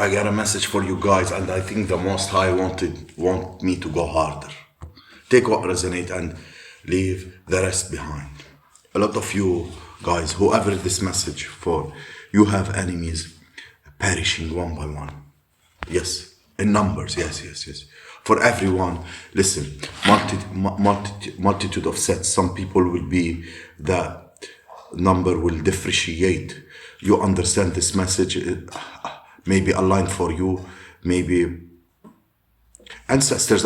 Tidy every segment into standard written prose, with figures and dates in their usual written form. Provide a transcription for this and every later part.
I got a message for you guys, and I think the Most High want me to go harder. Take what resonate and leave the rest behind. A lot of you guys, whoever this message for, you have enemies perishing one by one. Yes, in numbers. Yes. For everyone, listen, multitude of sets. Some people will be, the number will differentiate. You understand this message, maybe a line for you, maybe ancestors,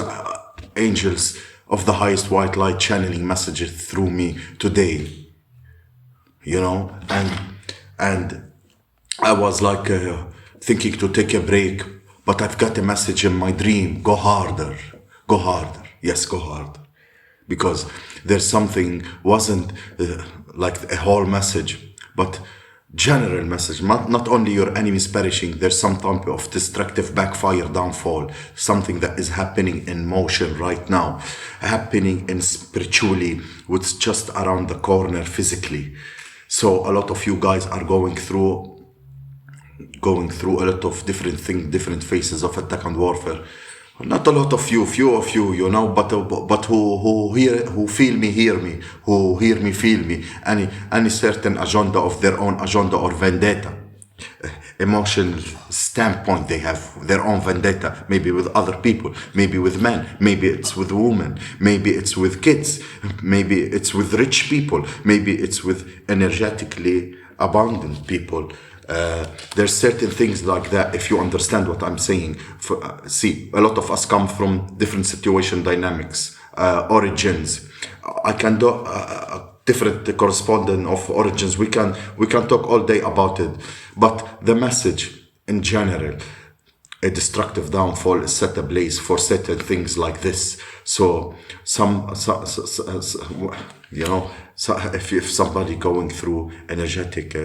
angels of the highest white light channeling messages through me today, and I was like thinking to take a break, but I've got a message in my dream: go harder, yes, go harder, because there's something, wasn't like a whole message, but general message. Not only your enemies perishing, there's some type of destructive backfire, downfall, something that is happening in motion right now, happening in spiritually, what's just around the corner physically. So a lot of you guys are going through a lot of different things, different phases of attack and warfare. Not a lot of you, few of you, but who feel me, hear me, who hear me, feel me. Any certain agenda of their own agenda or vendetta, emotional standpoint, they have their own vendetta, maybe with other people, maybe with men, maybe it's with women, maybe it's with kids, maybe it's with rich people, maybe it's with energetically abundant people. There's certain things like that, if you understand what I'm saying. See, a lot of us come from different situation dynamics, origins. I can do different correspondent of origins. We can talk all day about it, but the message in general, a destructive downfall is set ablaze for certain things like this. So if somebody going through energetic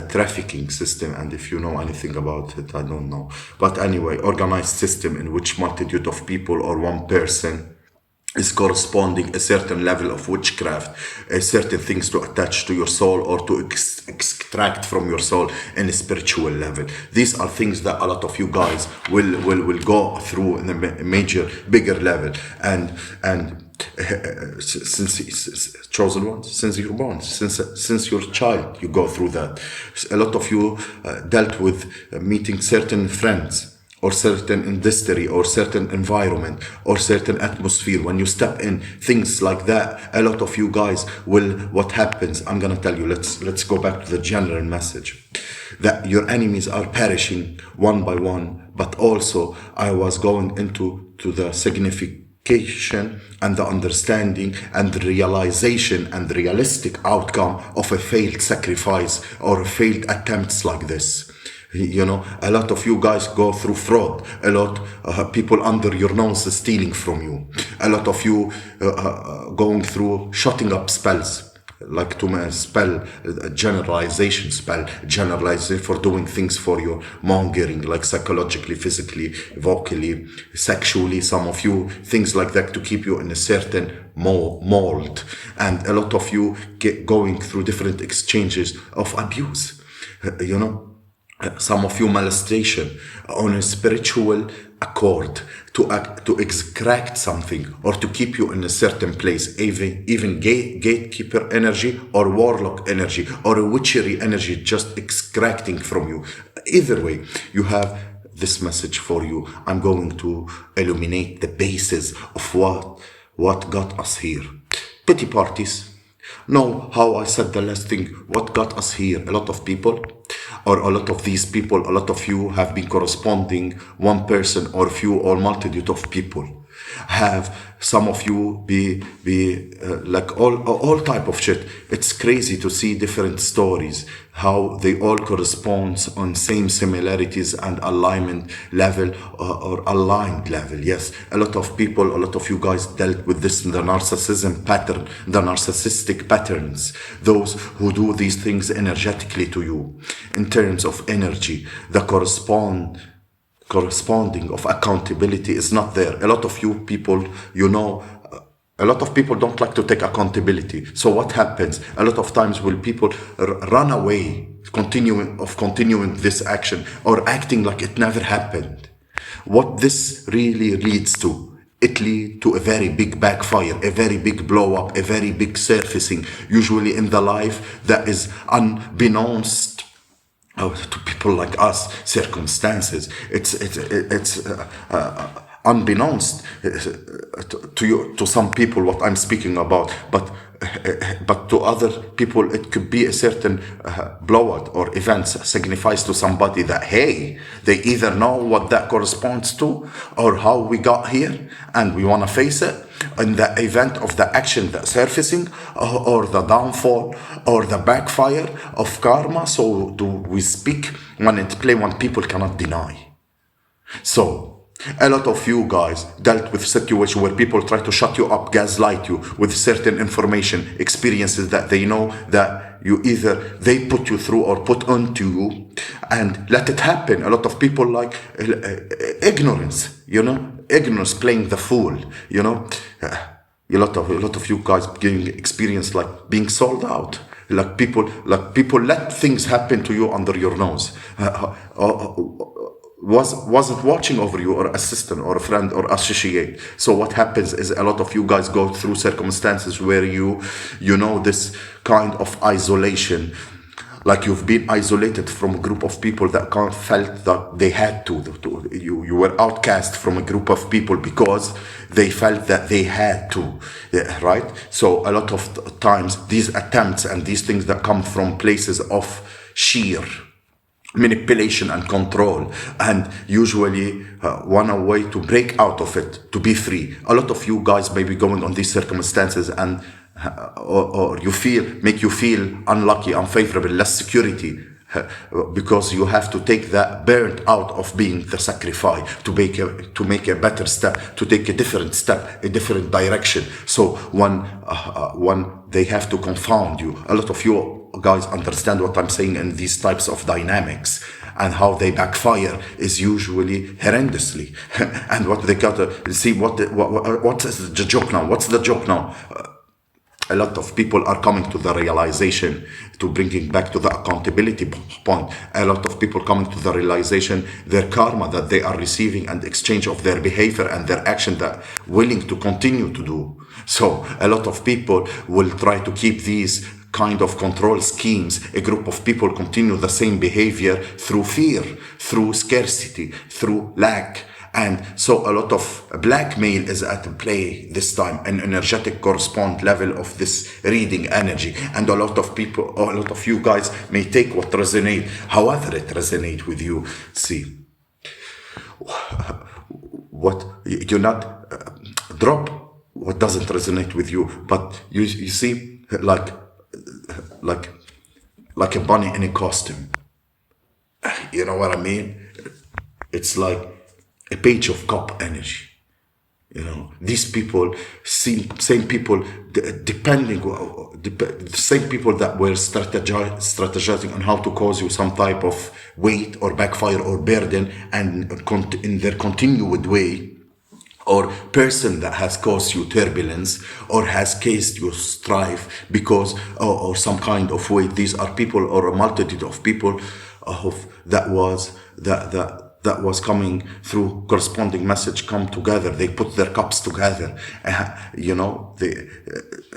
trafficking system, and if you know anything about it, I don't know, but anyway, organized system in which multitude of people or one person is corresponding a certain level of witchcraft, certain things to attach to your soul or to extract from your soul in a spiritual level. These are things that a lot of you guys will go through in a major, bigger level, and since chosen ones, since you're born, since you're a child, you go through that. A lot of you dealt with meeting certain friends, or certain industry, or certain environment, or certain atmosphere. When you step in, things like that, a lot of you guys will, what happens, I'm gonna tell you, let's go back to the general message, that your enemies are perishing one by one, but also I was going into the signification and the understanding and the realization and the realistic outcome of a failed sacrifice or failed attempts like this. A lot of you guys go through fraud. A lot of people under your nose stealing from you. A lot of you going through shutting up spells, like to spell, generalization spell, generalization for doing things for your mongering, like psychologically, physically, vocally, sexually, some of you, things like that to keep you in a certain mold. And a lot of you going through different exchanges of abuse, some of you molestation on a spiritual accord to extract something or to keep you in a certain place, even gatekeeper energy or warlock energy or a witchery energy just extracting from you. Either way, you have this message for you. I'm going to illuminate the basis of what got us here. Pity parties. Know how I said the last thing, what got us here. A lot of people, or a lot of these people, a lot of you have been corresponding one person or few or multitude of people. Have some of you be like all type of shit. It's crazy to see different stories, how they all correspond on same similarities and alignment level or aligned level. Yes, a lot of people, a lot of you guys dealt with this in the narcissism pattern, the narcissistic patterns, those who do these things energetically to you in terms of energy. The corresponding of accountability is not there. A lot of you people, a lot of people don't like to take accountability. So what happens? A lot of times will people run away, continuing this action or acting like it never happened. What this really leads to, it leads to a very big backfire, a very big blow up, a very big surfacing, usually in the life that is unbeknownst to people like us, circumstances. It's unbeknownst to you, to some people, what I'm speaking about, but to other people it could be a certain blowout or event signifies to somebody that, hey, they either know what that corresponds to or how we got here and we want to face it in the event of the action that's surfacing, or the downfall or the backfire of karma. So do we speak when it play, when people cannot deny. So a lot of you guys dealt with situation where people try to shut you up, gaslight you with certain information, experiences that they know that you either they put you through or put onto you, and let it happen. A lot of people like ignorance, ignorance playing the fool, a lot of you guys getting experience like being sold out. Like people let things happen to you under your nose. Wasn't watching over you, or assistant or a friend or associate. So what happens is a lot of you guys go through circumstances where you know this kind of isolation, like you've been isolated from a group of people that can't felt that they had to you were outcast from a group of people because they felt that they had to, right? So a lot of times these attempts and these things that come from places of sheer manipulation and control, and usually one way to break out of it, to be free. A lot of you guys may be going on these circumstances and or make you feel unlucky, unfavorable, less security, because you have to take that burnt out of being the sacrifice to make a better step, to take a different step, a different direction. So when they have to confound you, a lot of you guys understand what I'm saying, in these types of dynamics and how they backfire is usually horrendously. And what they got to see, what is the joke now? What's the joke now? A lot of people are coming to the realization, to bringing back to the accountability point. A lot of people coming to the realization, their karma that they are receiving and exchange of their behavior and their action that willing to continue to do. So a lot of people will try to keep these kind of control schemes. A group of people continue the same behavior through fear, through scarcity, through lack. And so a lot of blackmail is at play this time, an energetic correspond level of this reading energy. And a lot of people, or a lot of you guys may take what resonate, however it resonate with you. See, what you're not drop what doesn't resonate with you, but you see, like a bunny in a costume. You know what I mean? It's like a page of cup energy. These people, same people, the same people that were strategizing on how to cause you some type of weight or backfire or burden, and in their continued way, or person that has caused you turbulence or has caused you strife because or some kind of weight. These are people, or a multitude of people that was coming through corresponding message come together. They put their cups together, they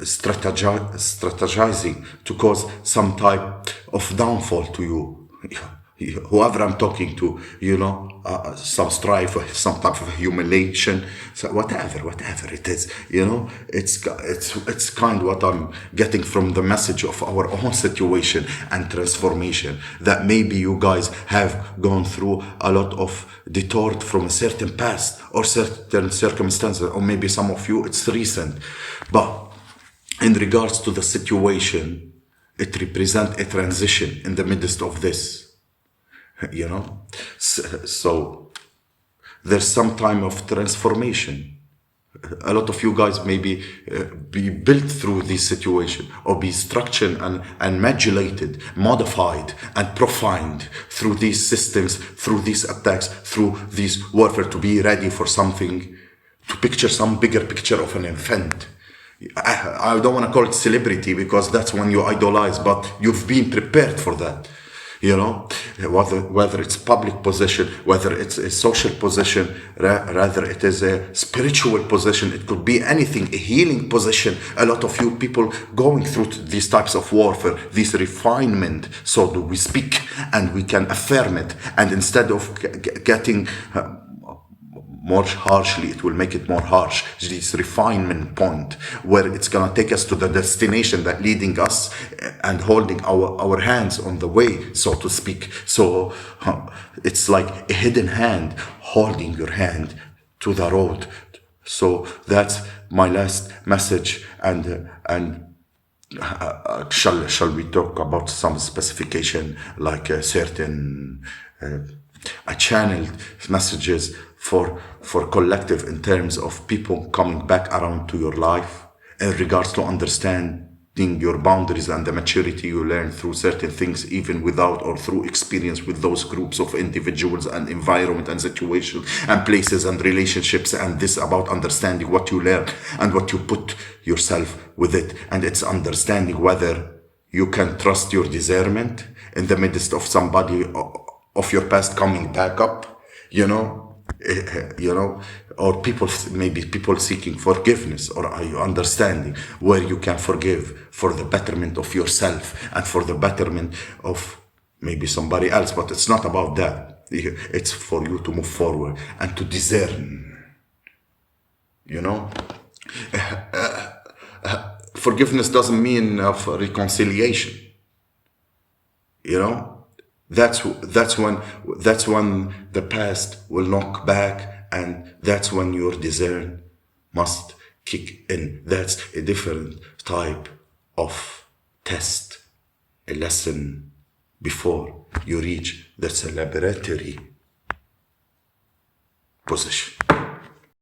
strategizing to cause some type of downfall to you. Whoever I'm talking to, some strife, some type of humiliation, so whatever it is, it's kind of what I'm getting from the message of our own situation and transformation, that maybe you guys have gone through a lot of detoured from a certain past or certain circumstances, or maybe some of you it's recent, but in regards to the situation, it represents a transition in the midst of this. So there's some time of transformation. A lot of you guys maybe be built through this situation, or be structured and modulated, modified and profaned through these systems, through these attacks, through this warfare, to be ready for something, to picture some bigger picture of an event. I don't want to call it celebrity because that's when you idolize, but you've been prepared for that. You know, whether it's public position, whether it's a social position, rather it is a spiritual position, it could be anything, a healing position. A lot of you people going through these types of warfare, this refinement, so do we speak and we can affirm it, and instead of getting more harshly, it will make it more harsh. This refinement point where it's gonna take us to the destination that leading us and holding our hands on the way, so to speak. So it's like a hidden hand holding your hand to the road. So that's my last message. And shall we talk about some specification, like a certain I channeled messages for collective in terms of people coming back around to your life in regards to understanding your boundaries and the maturity you learn through certain things, even without or through experience with those groups of individuals and environment and situations and places and relationships. And this about understanding what you learn and what you put yourself with it, and it's understanding whether you can trust your discernment in the midst of somebody of your past coming back up, or people, maybe people seeking forgiveness, or are you understanding where you can forgive for the betterment of yourself and for the betterment of maybe somebody else. But it's not about that. It's for you to move forward and to discern, forgiveness doesn't mean of reconciliation. That's when the past will knock back, and that's when your discern must kick in. That's a different type of test, a lesson before you reach the celebratory position.